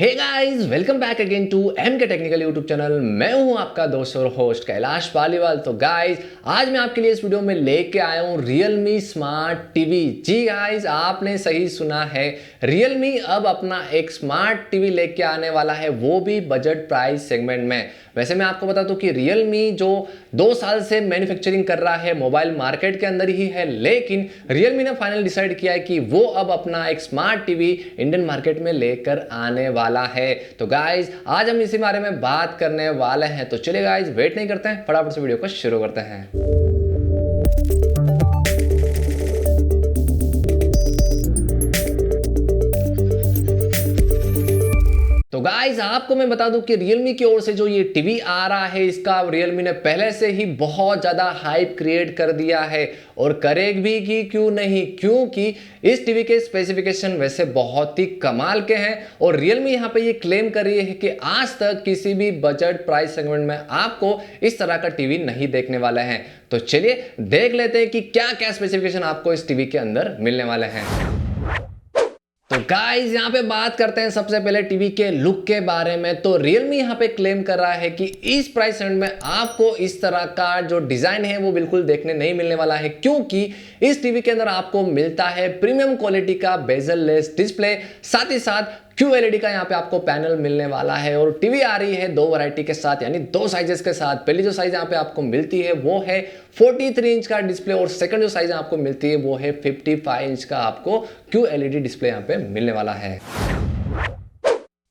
Hey guys, welcome back again to MKTechnical YouTube channel. मैं हूं आपका दोस्त और होस्ट कैलाश पालीवाल। तो गाइस, आज मैं आपके लिए इस वीडियो में लेके आया हूं Realme स्मार्ट टीवी। जी गाइस, आपने सही सुना है, Realme अब अपना एक स्मार्ट टीवी लेके आने वाला है, वो भी बजट प्राइस सेगमेंट में। वैसे मैं आपको बता दूं कि Realme जो 2 साल से मैन्युफैक्चरिंग कर रहा है मोबाइल मार्केट के अंदर ही है, लेकिन Realme ने फाइनल डिसाइड किया है कि वो अब अपना एक स्मार्ट टीवी इंडियन मार्केट में लेकर आने वाला है। तो गाइज, आज हम इसी बारे में बात करने वाले हैं। तो चलिए गाइज, वेट नहीं करते हैं, फटाफट से वीडियो को शुरू करते हैं। तो गाइज, आपको मैं बता दूं कि Realme की ओर से जो ये टीवी आ रहा है, इसका Realme ने पहले से ही बहुत ज़्यादा हाइप क्रिएट कर दिया है और करेगी भी कि क्यों नहीं, क्योंकि इस टीवी के स्पेसिफिकेशन वैसे बहुत ही कमाल के हैं और Realme यहाँ पे ये क्लेम कर रही है कि आज तक किसी भी बजट प्राइस सेगमेंट में आपको इस तरह का टीवी नहीं देखने वाला है। तो चलिए देख लेते हैं कि क्या क्या स्पेसिफिकेशन आपको इस टीवी के अंदर मिलने वाले हैं। तो गाइज, यहाँ पे बात करते हैं सबसे पहले टीवी के लुक के बारे में। तो Realme यहाँ पे क्लेम कर रहा है कि इस प्राइस रेंज में आपको इस तरह का जो डिजाइन है वो बिल्कुल देखने नहीं मिलने वाला है, क्योंकि इस टीवी के अंदर आपको मिलता है प्रीमियम क्वालिटी का बेजल लेस डिस्प्ले, साथ ही साथ QLED का यहाँ पे आपको पैनल मिलने वाला है। और टीवी आ रही है 2 वैरायटी के साथ, यानी 2 साइजेस के साथ। पहली जो साइज यहाँ पे आपको मिलती है वो है 43 इंच का डिस्प्ले और सेकंड जो साइज आपको मिलती है वो है 55 इंच का आपको QLED डिस्प्ले यहाँ पे मिलने वाला है।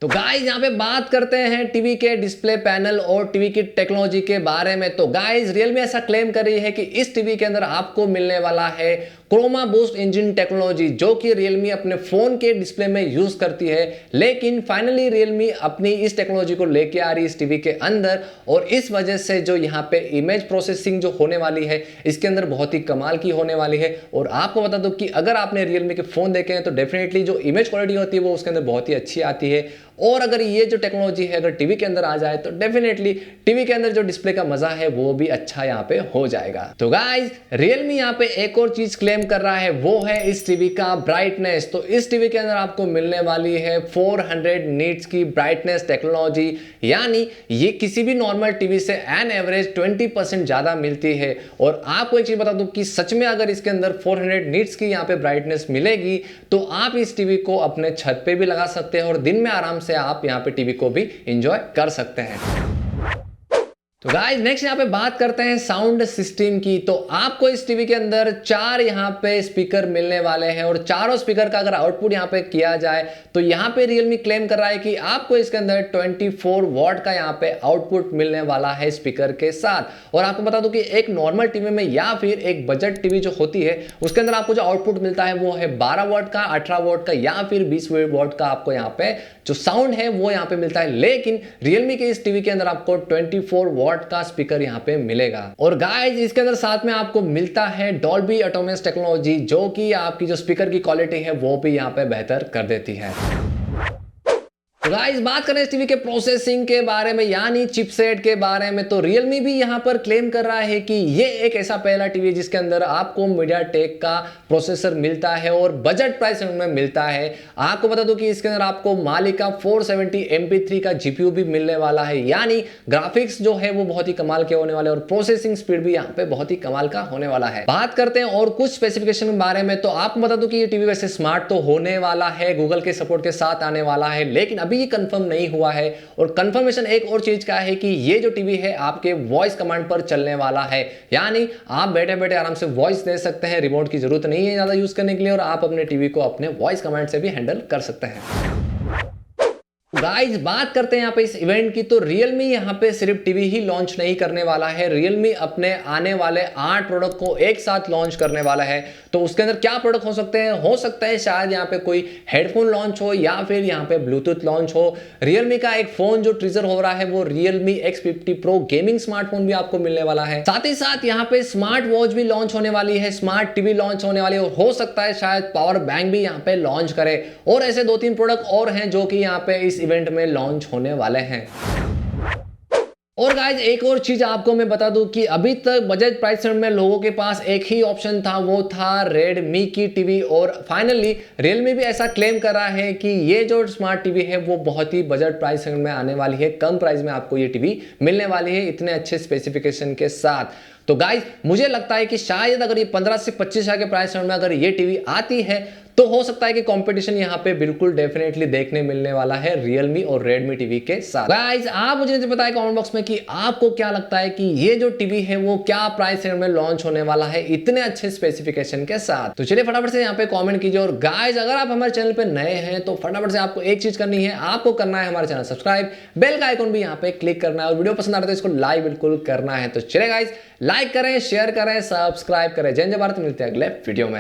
तो गाइज, यहाँ पे बात करते हैं टीवी के डिस्प्ले पैनल और टीवी की टेक्नोलॉजी के बारे में। तो गाइज, Realme ऐसा क्लेम कर रही है कि इस टीवी के अंदर आपको मिलने वाला है क्रोमा बूस्ट इंजन टेक्नोलॉजी, जो कि Realme अपने फोन के डिस्प्ले में यूज करती है। लेकिन फाइनली Realme अपनी इस टेक्नोलॉजी को लेके आ रही है इस टीवी के अंदर, और इस वजह से जो यहाँ पे इमेज प्रोसेसिंग जो होने वाली है इसके अंदर बहुत ही कमाल की होने वाली है। और आपको बता दो कि अगर आपने Realme के फोन देखे हैं तो डेफिनेटली जो इमेज क्वालिटी होती है वो उसके अंदर बहुत ही अच्छी आती है। और अगर ये जो टेक्नोलॉजी है अगर टीवी के अंदर आ जाए तो डेफिनेटली टीवी के अंदर जो डिस्प्ले का मजा है वो भी अच्छा यहाँ पे हो जाएगा। तो गाइज, Realme यहाँ पे एक और चीज क्लेम कर रहा है, वो है इस टीवी का ब्राइटनेस। तो इस टीवी के अंदर आपको मिलने वाली है 400 निट्स की ब्राइटनेस टेक्नोलॉजी, यानी ये किसी भी नॉर्मल टीवी से एन एवरेज 20% ज्यादा मिलती है। और आपको एक चीज बता दूं कि सच में अगर इसके अंदर 400 निट्स की यहाँ पे ब्राइटनेस मिलेगी तो आप इस टीवी को अपने छत पे भी लगा सकते हैं और दिन में आराम से आप यहाँ पे टीवी को भी एंजॉय कर सकते हैं। तो गाइस, नेक्स्ट यहाँ पे बात करते हैं साउंड सिस्टम की। तो आपको इस टीवी के अंदर 4 यहाँ पे स्पीकर मिलने वाले हैं और चारों स्पीकर का अगर आउटपुट यहाँ पे किया जाए तो यहाँ पे Realme क्लेम कर रहा है कि आपको इसके अंदर 24 वॉट का यहाँ पे आउटपुट मिलने वाला है स्पीकर के साथ। और आपको बता दूं कि एक नॉर्मल टीवी में या फिर एक बजट टीवी जो होती है उसके अंदर आपको जो आउटपुट मिलता है वो है 12 वॉट का, 18 वॉट का या फिर 20 वॉट का आपको यहाँ पे जो साउंड है वो यहाँ पे मिलता है। लेकिन Realme के इस टीवी के अंदर आपको 24 वॉट का स्पीकर यहाँ पे मिलेगा। और गाइस, इसके अंदर साथ में आपको मिलता है डॉल्बी एटमॉस टेक्नोलॉजी, जो कि आपकी जो स्पीकर की क्वालिटी है वो भी यहाँ पे बेहतर कर देती है। तो गाइस, बात करें इस टीवी के प्रोसेसिंग के बारे में, यानी चिपसेट के बारे में, तो Realme भी यहाँ पर क्लेम कर रहा है कि ये एक ऐसा पहला टीवी है जिसके अंदर आपको MediaTek का प्रोसेसर मिलता है और बजट प्राइस में मिलता है। आपको बता दूं कि इसके अंदर आपको मालिक का 470 MP3 का GPU भी मिलने वाला है, यानी ग्राफिक्स जो है वो बहुत ही कमाल के होने वाले और प्रोसेसिंग स्पीड भी यहाँ पे बहुत ही कमाल का होने वाला है। बात करते हैं और कुछ स्पेसिफिकेशन के बारे में। तो आपको बता दूं कि ये टीवी वैसे स्मार्ट तो होने वाला है, गूगल के सपोर्ट के साथ आने वाला है, लेकिन अभी ये कंफर्म नहीं हुआ है। और कंफर्मेशन एक और चीज का है कि ये जो टीवी है आपके वॉइस कमांड पर चलने वाला है, यानी आप बैठे बैठे आराम से वॉइस दे सकते हैं, रिमोट की जरूरत नहीं है ज्यादा यूज करने के लिए, और आप अपने टीवी को अपने वॉइस कमांड से भी हैंडल कर सकते हैं। गाइस, बात करते हैं यहाँ पे इस इवेंट की। तो Realme यहाँ पे सिर्फ टीवी ही लॉन्च नहीं करने वाला है, Realme अपने आने वाले 8 प्रोडक्ट को एक साथ लॉन्च करने वाला है। तो उसके अंदर क्या प्रोडक्ट हो सकते हैं? हो सकता है शायद यहाँ पे कोई हेडफोन लॉन्च हो या फिर यहाँ पे ब्लूटूथ लॉन्च हो। Realme का एक फोन जो टीजर हो रहा है वो Realme X50 Pro gaming smartphone भी आपको मिलने वाला है। साथ ही साथ यहाँ पे स्मार्ट वॉच भी लॉन्च होने वाली है, स्मार्ट टीवी लॉन्च होने वाली है और हो सकता है शायद पावर बैंक भी यहाँ पे लॉन्च करे। और ऐसे 2-3 प्रोडक्ट और हैं जो कि यहाँ पे इस इवेंट में लॉन्च होने वाले हैं। और गाइज एक और चीज आपको मैं बता दूं कि अभी तक बजट प्राइस में लोगों के पास एक ही ऑप्शन था, वो था रेडमी की टीवी। और फाइनली रियलमी भी ऐसा क्लेम कर रहा है कि ये जो स्मार्ट टीवी है वो बहुत ही बजट प्राइस में आने वाली है, कम प्राइस में आपको ये टीवी मिलने वाली है इतने अच्छे स्पेसिफिकेशन के साथ। तो गाइज मुझे लगता है कि शायद अगर ये 15 से 25 हजार के प्राइस में अगर ये टीवी आती है तो हो सकता है कि कंपटीशन यहाँ पे बिल्कुल डेफिनेटली देखने मिलने वाला है रियलमी और रेडमी टीवी के साथ। गाइस आप मुझे बताएं कमेंट बॉक्स में कि आपको क्या लगता है कि ये जो टीवी है वो क्या प्राइस रेंज में लॉन्च होने वाला है इतने अच्छे स्पेसिफिकेशन के साथ। तो चलिए फटाफट से यहाँ पे कमेंट कीजिए। और गाइस अगर आप हमारे चैनल पे नए हैं तो फटाफट से आपको एक चीज करनी है, आपको करना है हमारे चैनल सब्सक्राइब, बेल का आइकन भी यहाँ पे क्लिक करना है और वीडियो पसंद आ रहा है तो इसको लाइक बिल्कुल करना है। तो चलिए गाइस लाइक करें, शेयर करें, सब्सक्राइब करें। जय जय भारत, मिलते हैं अगले वीडियो में।